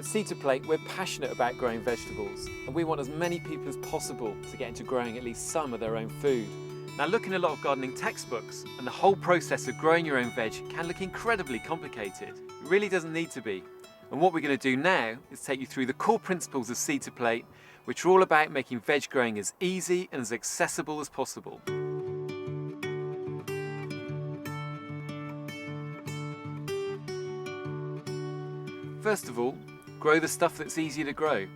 At Seed to Plate, we're passionate about growing vegetables, and we want as many people as possible to get into growing at least some of their own food. Now, look in a lot of gardening textbooks, and the whole process of growing your own veg can look incredibly complicated. It really doesn't need to be. And what we're going to do now is take you through the core principles of Seed to Plate, which are all about making veg growing as easy and as accessible as possible. First of all, grow the stuff that's easy to grow.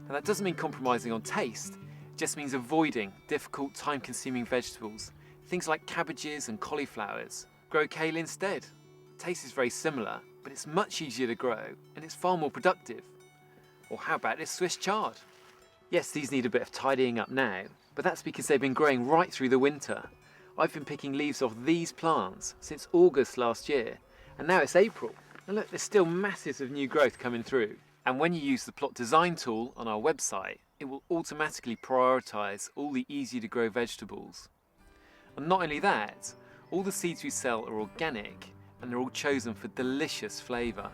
Now, that doesn't mean compromising on taste, it just means avoiding difficult, time-consuming vegetables, things like cabbages and cauliflowers. Grow kale instead. The taste is very similar, but it's much easier to grow and it's far more productive. Or how about this Swiss chard? Yes, these need a bit of tidying up now, but that's because they've been growing right through the winter. I've been picking leaves off these plants since August last year, and now it's April. And look, there's still masses of new growth coming through. And when you use the plot design tool on our website, it will automatically prioritise all the easy to grow vegetables. And not only that, all the seeds we sell are organic and they're all chosen for delicious flavour.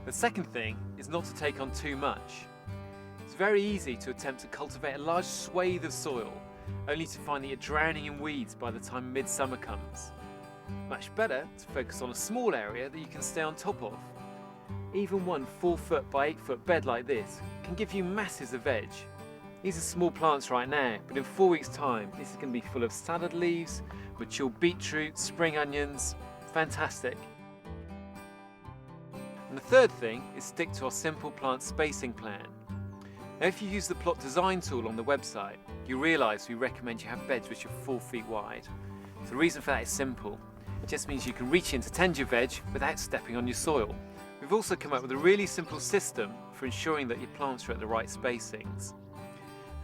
The second thing is not to take on too much. It's very easy to attempt to cultivate a large swathe of soil, only to find that you're drowning in weeds by the time midsummer comes. Much better to focus on a small area that you can stay on top of. Even one 4 foot by 8 foot bed like this can give you masses of veg. These are small plants right now, but in 4 weeks' time this is going to be full of salad leaves, mature beetroot, spring onions. Fantastic. And the third thing is stick to our simple plant spacing plan. Now, if you use the plot design tool on the website, you realise we recommend you have beds which are 4 feet wide. The reason for that is simple. It just means you can reach in to tend your veg without stepping on your soil. We've also come up with a really simple system for ensuring that your plants are at the right spacings.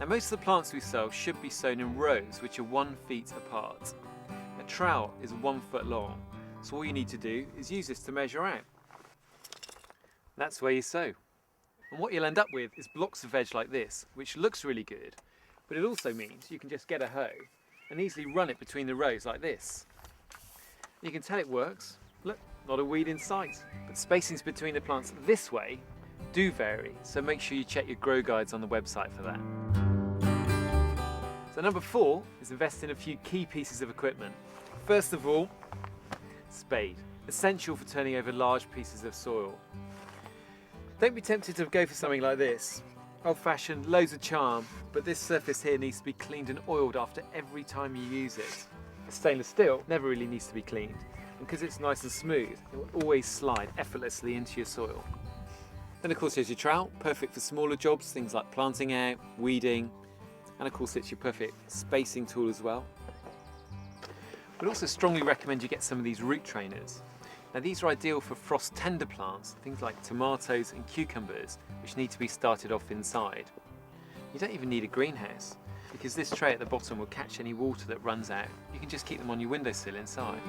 Now, most of the plants we sell should be sown in rows which are 1 feet apart. A trowel is 1 foot long, so all you need to do is use this to measure out. That's where you sow. And what you'll end up with is blocks of veg like this, which looks really good, but it also means you can just get a hoe and easily run it between the rows like this. You can tell it works. Look, not a weed in sight. But spacings between the plants this way do vary, so make sure you check your grow guides on the website for that. So number 4 is invest in a few key pieces of equipment. First of all, spade, essential for turning over large pieces of soil. Don't be tempted to go for something like this. Old-fashioned, loads of charm, but this surface here needs to be cleaned and oiled after every time you use it. Stainless steel never really needs to be cleaned, and because it's nice and smooth, it will always slide effortlessly into your soil. Then of course there's your trowel, perfect for smaller jobs, things like planting out, weeding, and of course it's your perfect spacing tool as well. We'd also strongly recommend you get some of these root trainers. Now, these are ideal for frost tender plants, things like tomatoes and cucumbers, which need to be started off inside. You don't even need a greenhouse, because this tray at the bottom will catch any water that runs out. You can just keep them on your windowsill inside.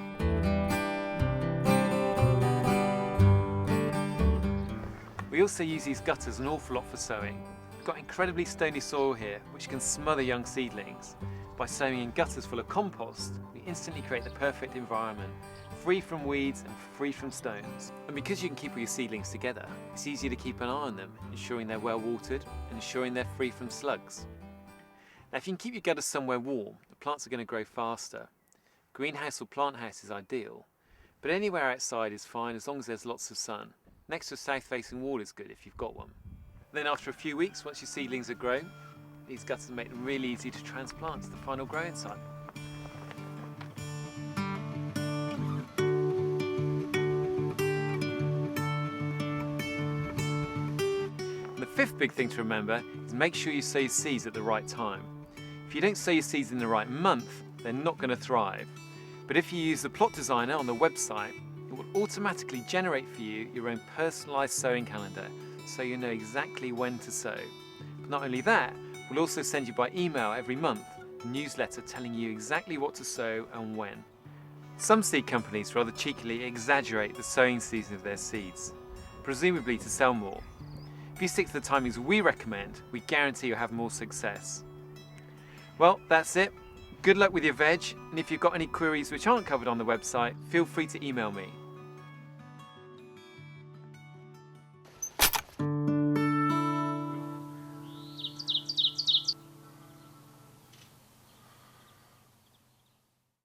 We also use these gutters an awful lot for sowing. We've got incredibly stony soil here, which can smother young seedlings. By sowing in gutters full of compost, we instantly create the perfect environment, free from weeds and free from stones. And because you can keep all your seedlings together, it's easy to keep an eye on them, ensuring they're well watered and ensuring they're free from slugs. Now, if you can keep your gutters somewhere warm, the plants are going to grow faster. Greenhouse or plant house is ideal, but anywhere outside is fine as long as there's lots of sun. Next to a south-facing wall is good if you've got one. Then after a few weeks, once your seedlings are grown, these gutters make them really easy to transplant to the final growing site. The fifth big thing to remember is make sure you sow your seeds at the right time. If you don't sow your seeds in the right month, they're not going to thrive. But if you use the plot designer on the website, it will automatically generate for you your own personalised sowing calendar, so you know exactly when to sow. But not only that, we'll also send you by email every month a newsletter telling you exactly what to sow and when. Some seed companies rather cheekily exaggerate the sowing season of their seeds, presumably to sell more. If you stick to the timings we recommend, we guarantee you'll have more success. Well, that's it. Good luck with your veg, and if you've got any queries which aren't covered on the website, feel free to email me.